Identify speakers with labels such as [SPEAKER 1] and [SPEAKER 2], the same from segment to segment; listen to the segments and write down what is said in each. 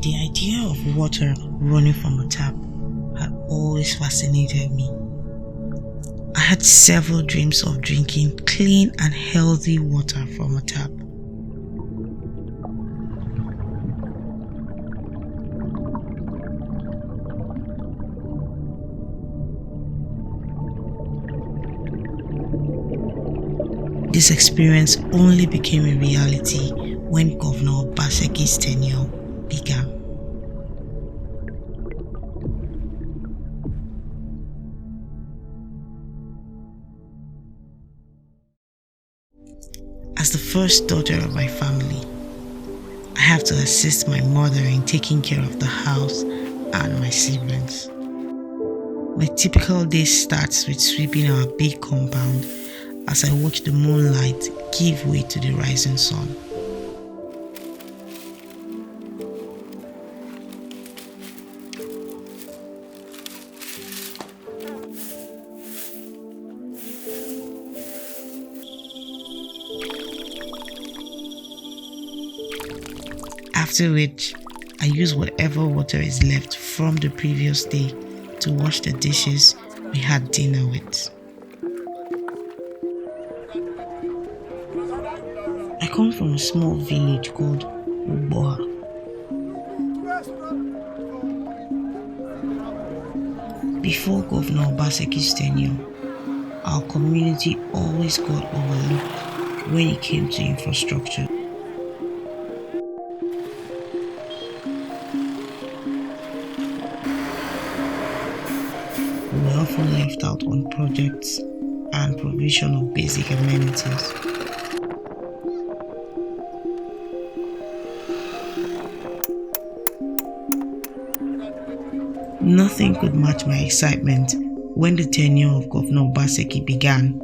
[SPEAKER 1] The idea of water running from a tap had always fascinated me. I had several dreams of drinking clean and healthy water from a tap. This experience only became a reality when Governor Obaseki's tenure began. As the first daughter of my family, I have to assist my mother in taking care of the house and my siblings. My typical day starts with sweeping our big compound as I watch the moonlight give way to the rising sun. After which, I use whatever water is left from the previous day to wash the dishes we had dinner with. I come from a small village called Uboha. Before Governor Obaseki's tenure, our community always got overlooked when it came to infrastructure. We were often left out on projects and provision of basic amenities. Nothing could match my excitement when the tenure of Governor Obaseki began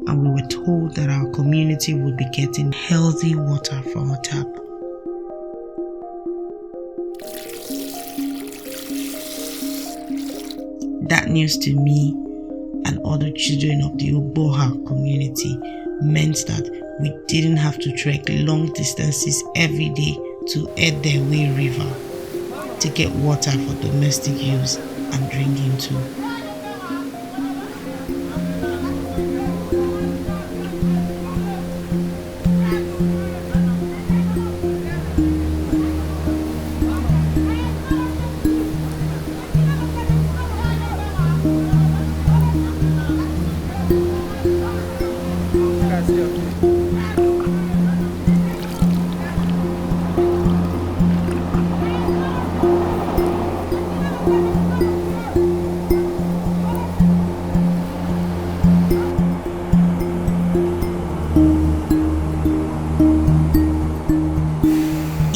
[SPEAKER 1] and we were told that our community would be getting healthy water from a tap. That news to me and other children of the Uboha community meant that we didn't have to trek long distances every day to Edo River to get water for domestic use and drinking too.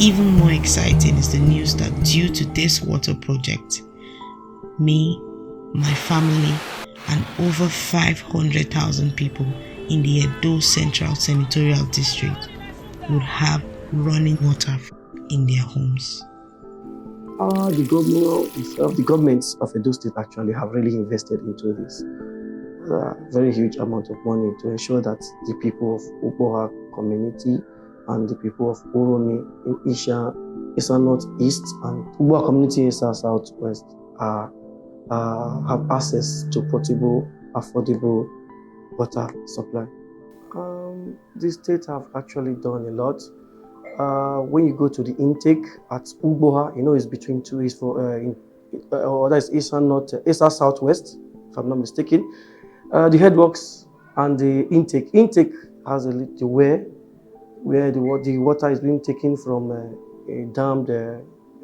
[SPEAKER 1] Even more exciting is the news that due to this water project, me, my family, and over 500,000 people in the Edo Central Senatorial District would have running water in their homes.
[SPEAKER 2] The governments of Edo State actually have really invested into this. Very huge amount of money to ensure that the people of Uboha community and the people of Uromi in Isha Northeast and Uboha community in Southwest have access to portable, affordable water supply. The state have actually done a lot. When you go to the intake at Uboha, it's between two, that's East Southwest, if I'm not mistaken. The headworks and the intake. Intake has a little where the water is being taken from a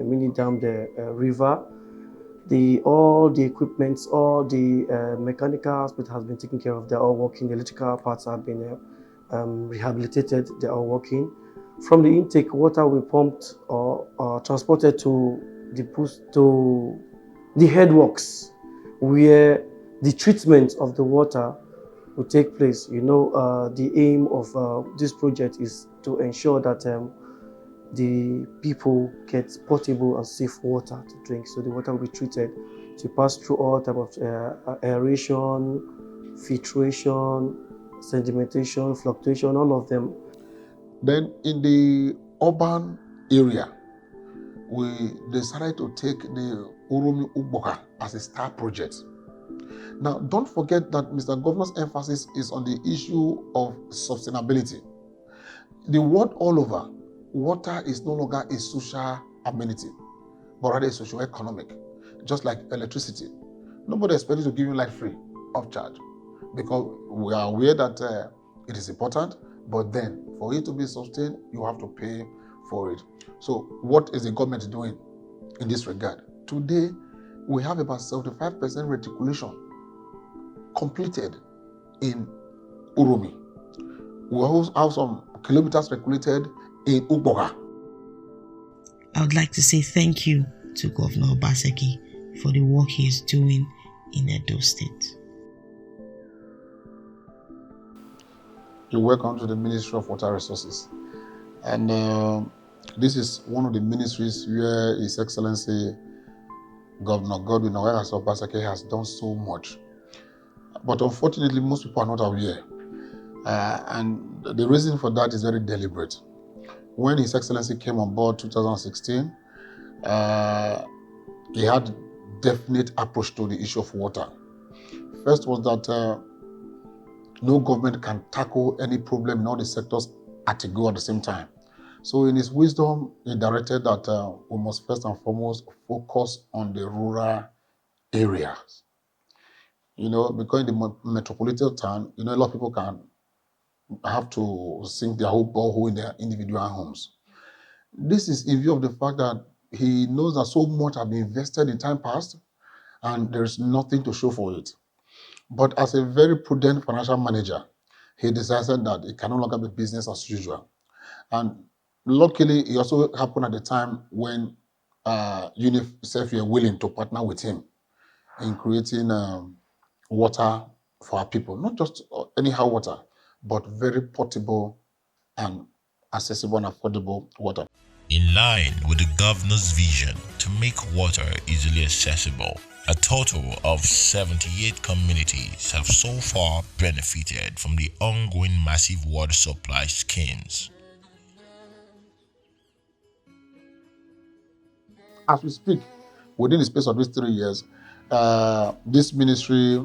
[SPEAKER 2] mini dam, the river. All the equipments, all the mechanical aspect has been taken care of. They're all working. The electrical parts have been rehabilitated. They're all working. From the intake, water will be pumped or transported to the headworks, where the treatment of the water will take place. The aim of this project is to ensure that the people get portable and safe water to drink. So the water will be treated to pass through all type of aeration, filtration, sedimentation, fluctuation, all of them.
[SPEAKER 3] Then in the urban area, we decided to take the Uromi Uboka as a star project. Now, don't forget that Mr. Governor's emphasis is on the issue of sustainability. The world all over, water is no longer a social amenity, but rather a socio-economic, just like electricity. Nobody expects you to give you light free of charge, because we are aware that it is important, but then for it to be sustained, you have to pay for it. So what is the government doing in this regard? Today, we have about 75% reticulation completed in Uromi. We also have some kilometers regulated in Uboka.
[SPEAKER 1] I would like to say thank you to Governor Obaseki for the work he is doing in Edo State.
[SPEAKER 3] You're welcome to the Ministry of Water Resources. And this is one of the ministries where His Excellency Governor Godwin Obaseki has done so much. But unfortunately, most people are not aware. And the reason for that is very deliberate. When His Excellency came on board 2016, he had definite approach to the issue of water. First was that no government can tackle any problem in all the sectors at a go at the same time. So in his wisdom, he directed that we must first and foremost focus on the rural areas. Because in the metropolitan town, a lot of people can have to sink their whole borehole in their individual homes. This is in view of the fact that he knows that so much has been invested in time past and there's nothing to show for it. But as a very prudent financial manager, he decided that it can no longer be business as usual. And luckily, it also happened at the time when UNICEF were willing to partner with him in creating water for our people. Not just anyhow water, but very portable and accessible and affordable water.
[SPEAKER 4] In line with the governor's vision to make water easily accessible, a total of 78 communities have so far benefited from the ongoing massive water supply schemes.
[SPEAKER 3] As we speak, within the space of these 3 years, this ministry,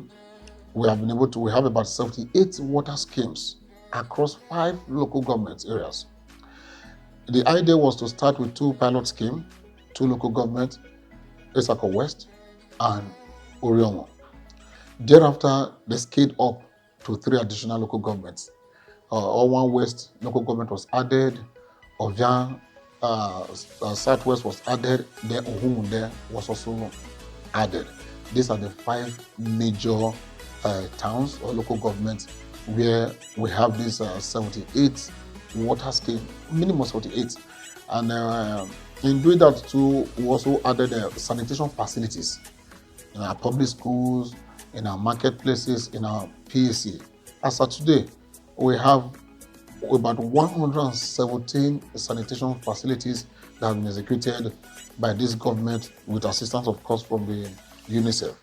[SPEAKER 3] we have about 78 water schemes across 5 local government areas. The idea was to start with 2 pilot schemes, 2 local governments, Esako West and Oriongo. Thereafter, they scaled up to 3 additional local governments. Owan West local government was added, Ovian Southwest was added, then Ohumunde was also added. These are the 5 major towns or local governments where we have these 78 water scheme, minimum 78. And in doing that too, we also added sanitation facilities in our public schools, in our marketplaces, in our PAC. As of today, we have about 117 sanitation facilities that have been executed by this government with assistance, of course, from the UNICEF.